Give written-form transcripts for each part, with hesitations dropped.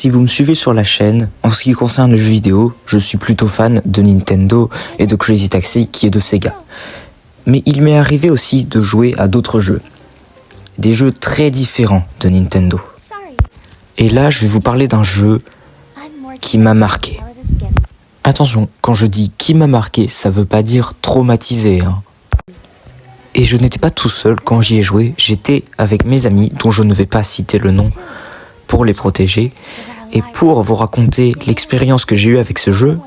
si vous me suivez sur la chaîne, en ce qui concerne le jeu vidéo, je suis plutôt fan de Nintendo et de Crazy Taxi qui est de Sega. Mais il m'est arrivé aussi de jouer à d'autres jeux. Des jeux très différents de Nintendo. Et là, je vais vous parler d'un jeu qui m'a marqué. Attention, quand je dis qui m'a marqué, ça veut pas dire traumatisé, hein. Et je n'étais pas tout seul quand j'y ai joué, j'étais avec mes amis, dont je ne vais pas citer le nom pour les protéger. Et pour vous raconter l'expérience que j'ai eue avec ce jeu,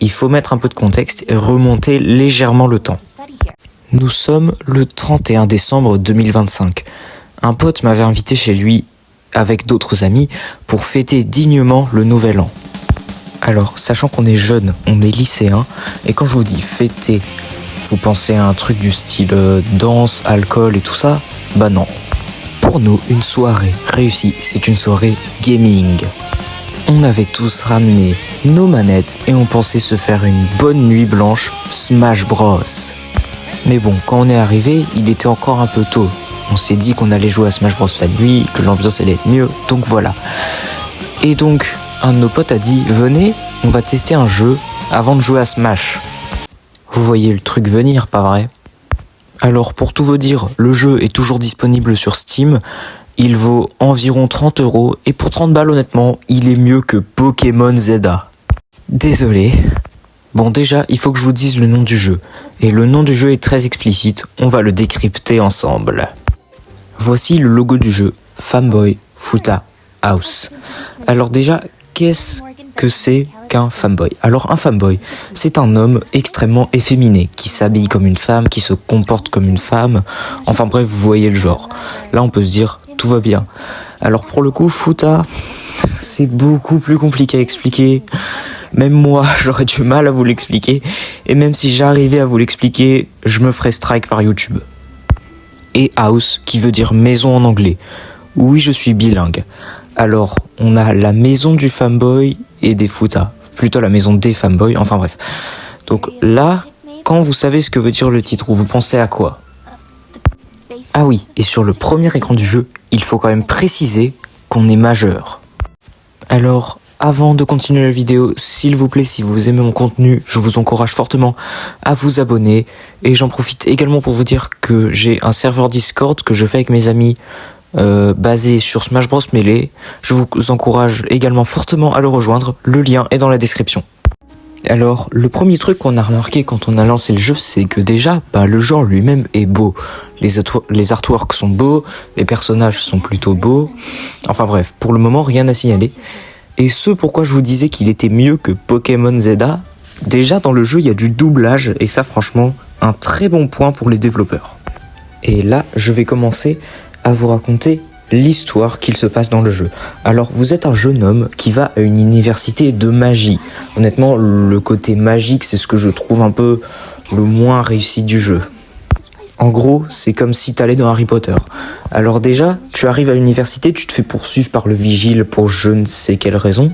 il faut mettre un peu de contexte et remonter légèrement le temps. Nous sommes le 31 décembre 2025. Un pote m'avait invité chez lui avec d'autres amis pour fêter dignement le nouvel an. Alors, sachant qu'on est jeune, on est lycéen, et quand je vous dis fêter, vous pensez à un truc du style danse, alcool et tout ça? Bah non. Pour nous, une soirée réussie, c'est une soirée gaming. On avait tous ramené nos manettes et on pensait se faire une bonne nuit blanche Smash Bros. Mais bon, quand on est arrivé, il était encore un peu tôt. On s'est dit qu'on allait jouer à Smash Bros la nuit, que l'ambiance allait être mieux, donc voilà. Et donc, un de nos potes a dit « Venez, on va tester un jeu avant de jouer à Smash ». Vous voyez le truc venir, pas vrai? Alors, pour tout vous dire, le jeu est toujours disponible sur Steam. Il vaut environ 30 € et pour 30 balles, honnêtement, il est mieux que Pokémon Zelda. Désolé. Bon, déjà, il faut que je vous dise le nom du jeu. Et le nom du jeu est très explicite, on va le décrypter ensemble. Voici le logo du jeu, Fanboy Futa House. Alors déjà, qu'est-ce que c'est qu'un fanboy? Alors un fanboy, c'est un homme extrêmement efféminé, qui s'habille comme une femme, qui se comporte comme une femme, enfin bref, vous voyez le genre. Là on peut se dire, tout va bien. Alors pour le coup, Futa, c'est beaucoup plus compliqué à expliquer. Même moi, j'aurais du mal à vous l'expliquer, et même si j'arrivais à vous l'expliquer, je me ferais strike par YouTube. Et house, qui veut dire maison en anglais. Oui, je suis bilingue. Alors, on a la maison du fanboy et des Futa. Plutôt la maison des fanboys, enfin bref. Donc là, quand vous savez ce que veut dire le titre, vous pensez à quoi? Ah oui, et sur le premier écran du jeu, il faut quand même préciser qu'on est majeur. Alors, avant de continuer la vidéo, s'il vous plaît, si vous aimez mon contenu, je vous encourage fortement à vous abonner. Et j'en profite également pour vous dire que j'ai un serveur Discord que je fais avec mes amis basé sur Smash Bros Melee. Je vous encourage également fortement à le rejoindre, le lien est dans la description. Alors, le premier truc qu'on a remarqué quand on a lancé le jeu, c'est que déjà, le genre lui-même est beau. Les artworks sont beaux, les personnages sont plutôt beaux. Enfin bref, pour le moment, rien à signaler. Et ce pourquoi je vous disais qu'il était mieux que Pokémon Zelda, déjà dans le jeu il y a du doublage, et ça franchement, un très bon point pour les développeurs. Et là, je vais commencer à vous raconter l'histoire qu'il se passe dans le jeu. Alors, vous êtes un jeune homme qui va à une université de magie. Honnêtement, le côté magique, c'est ce que je trouve un peu le moins réussi du jeu. En gros, c'est comme si t'allais dans Harry Potter. Alors déjà, tu arrives à l'université, tu te fais poursuivre par le vigile pour je ne sais quelle raison.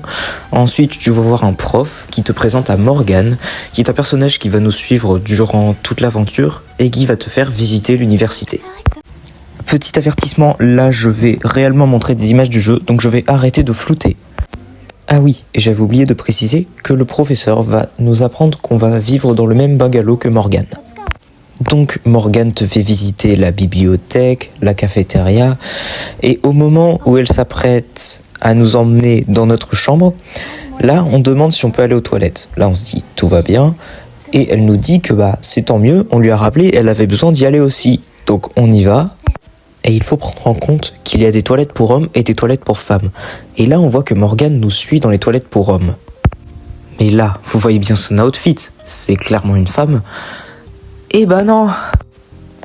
Ensuite, tu vas voir un prof qui te présente à Morgane, qui est un personnage qui va nous suivre durant toute l'aventure et qui va te faire visiter l'université. Petit avertissement, là je vais réellement montrer des images du jeu, donc je vais arrêter de flouter. Ah oui, et j'avais oublié de préciser que le professeur va nous apprendre qu'on va vivre dans le même bungalow que Morgane. Donc Morgane te fait visiter la bibliothèque, la cafétéria, et au moment où elle s'apprête à nous emmener dans notre chambre, là on demande si on peut aller aux toilettes. Là on se dit tout va bien, et elle nous dit que c'est tant mieux, on lui a rappelé, elle avait besoin d'y aller aussi. Donc on y va. Et il faut prendre en compte qu'il y a des toilettes pour hommes et des toilettes pour femmes. Et là, on voit que Morgane nous suit dans les toilettes pour hommes. Mais là, vous voyez bien son outfit, c'est clairement une femme. Eh non,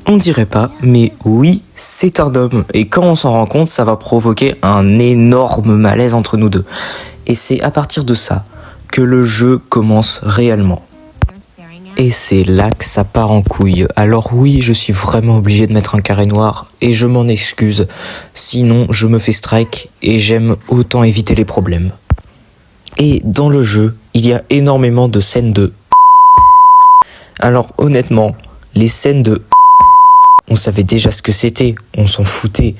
on dirait pas, mais oui, c'est un homme. Et quand on s'en rend compte, ça va provoquer un énorme malaise entre nous deux. Et c'est à partir de ça que le jeu commence réellement. Et c'est là que ça part en couille. Alors oui, je suis vraiment obligé de mettre un carré noir et je m'en excuse. Sinon, je me fais strike et j'aime autant éviter les problèmes. Et dans le jeu, il y a énormément de scènes de... Alors honnêtement, les scènes de... On savait déjà ce que c'était, on s'en foutait.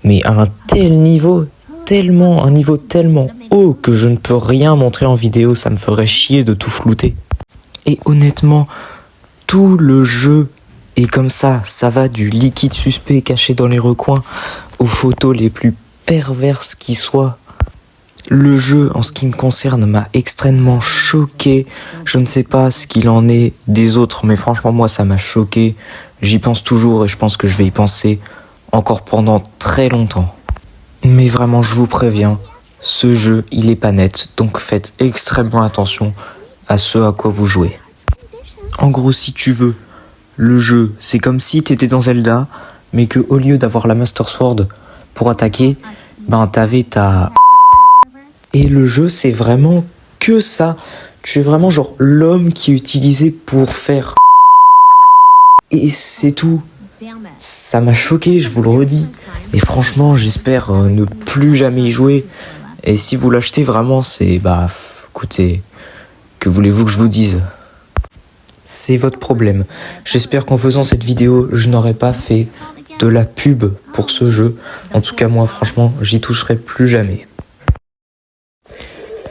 Mais à un tel niveau, tellement, un niveau tellement haut que je ne peux rien montrer en vidéo, ça me ferait chier de tout flouter. Et honnêtement, tout le jeu est comme ça va du liquide suspect caché dans les recoins aux photos les plus perverses qui soient. Le jeu, en ce qui me concerne, m'a extrêmement choqué. Je ne sais pas ce qu'il en est des autres, mais franchement, moi, ça m'a choqué. J'y pense toujours et je pense que je vais y penser encore pendant très longtemps. Mais vraiment, je vous préviens, ce jeu, il est pas net, donc faites extrêmement attention à ce à quoi vous jouez. En gros, si tu veux, le jeu, c'est comme si t'étais dans Zelda, mais que au lieu d'avoir la Master Sword pour attaquer, t'avais ta... Et le jeu, c'est vraiment que ça. Tu es vraiment genre l'homme qui est utilisé pour faire... Et c'est tout. Ça m'a choqué, je vous le redis. Et franchement, j'espère ne plus jamais y jouer. Et si vous l'achetez vraiment, c'est... écoutez, que voulez-vous que je vous dise ? C'est votre problème. J'espère qu'en faisant cette vidéo, je n'aurai pas fait de la pub pour ce jeu. En tout cas, moi, franchement, j'y toucherai plus jamais.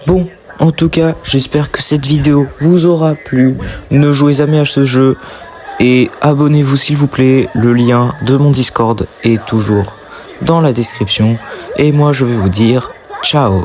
Bon, en tout cas, j'espère que cette vidéo vous aura plu. Ne jouez jamais à ce jeu. Et abonnez-vous s'il vous plaît. Le lien de mon Discord est toujours dans la description. Et moi, je vais vous dire ciao.